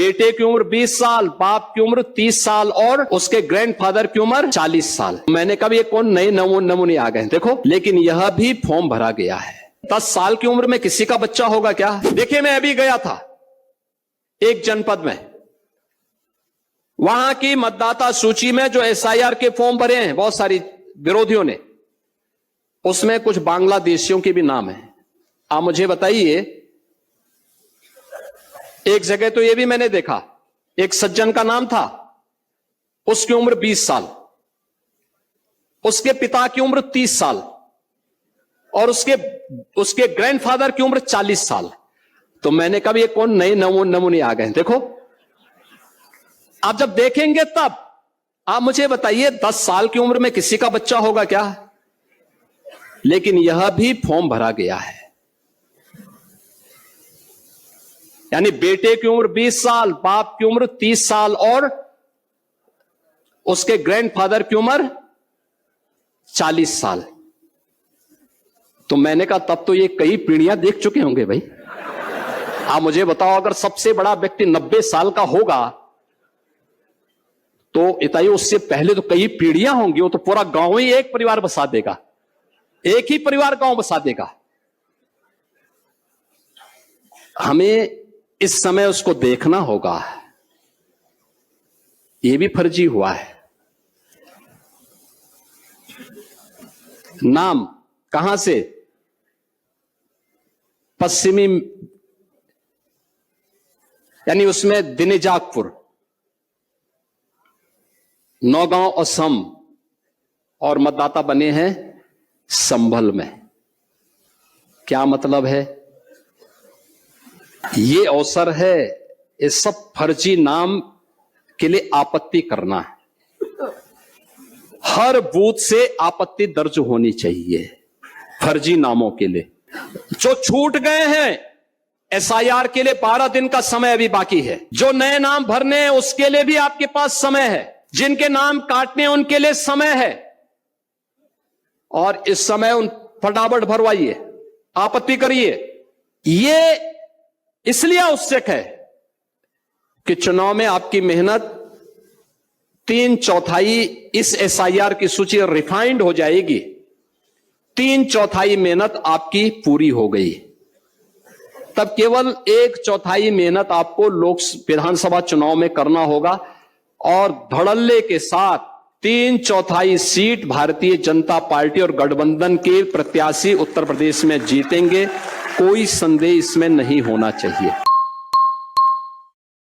बेटे की उम्र 20 साल, बाप की उम्र 30 साल और उसके ग्रैंडफादर की उम्र 40 साल। मैंने कहा ये कौन नए नमूने आ गए, देखो। लेकिन यह भी फॉर्म भरा गया है। 10 साल की उम्र में किसी का बच्चा होगा क्या? देखिए, मैं अभी गया था एक जनपद में, वहां की मतदाता सूची में जो एसआईआर के फॉर्म भरे हैं बहुत सारी विरोधियों ने, उसमें कुछ बांग्लादेशियों के भी नाम है। आप मुझे बताइए, एक जगह तो यह भी मैंने देखा, एक सज्जन का नाम था, उसकी उम्र 20 साल, उसके पिता की उम्र 30 साल और उसके ग्रैंडफादर की उम्र 40 साल। तो मैंने कहा ये कौन नए नमूने आ गए, देखो। आप जब देखेंगे तब आप मुझे बताइए 10 साल की उम्र में किसी का बच्चा होगा क्या? लेकिन यह भी फॉर्म भरा गया है। यानी बेटे की उम्र 20 साल, बाप की उम्र 30 साल और उसके ग्रैंडफादर की उम्र 40 साल। तो मैंने कहा तब तो ये कई पीढ़ियां देख चुके होंगे भाई। आप मुझे बताओ, अगर सबसे बड़ा व्यक्ति 90 साल का होगा तो इताई उससे पहले तो कई पीढ़ियां होंगी। वो तो पूरा गांव ही एक परिवार बसा देगा, एक ही परिवार गांव बसा देगा। हमें इस समय उसको देखना होगा। यह भी फर्जी हुआ है। नाम कहां से? पश्चिमी, यानी उसमें दिनेजाकपुर, नौगांव असम, और मतदाता बने हैं संभल में। क्या मतलब है? ये अवसर है इस सब फर्जी नाम के लिए आपत्ति करना है। हर बूथ से आपत्ति दर्ज होनी चाहिए फर्जी नामों के लिए। जो छूट गए हैं एसआईआर के लिए 12 दिन का समय अभी बाकी है। जो नए नाम भरने हैं उसके लिए भी आपके पास समय है। जिनके नाम काटने हैं उनके लिए समय है। और इस समय उन फटाफट भरवाइए, आपत्ति करिए। ये इसलिए आवश्यक है कि चुनाव में आपकी मेहनत 3/4 इस एसआईआर की सूची रिफाइंड हो जाएगी। 3/4 मेहनत आपकी पूरी हो गई, तब केवल 1/4 मेहनत आपको विधानसभा चुनाव में करना होगा। और धड़ल्ले के साथ 3/4 सीट भारतीय जनता पार्टी और गठबंधन के प्रत्याशी उत्तर प्रदेश में जीतेंगे। कोई संदेह इसमें नहीं होना चाहिए।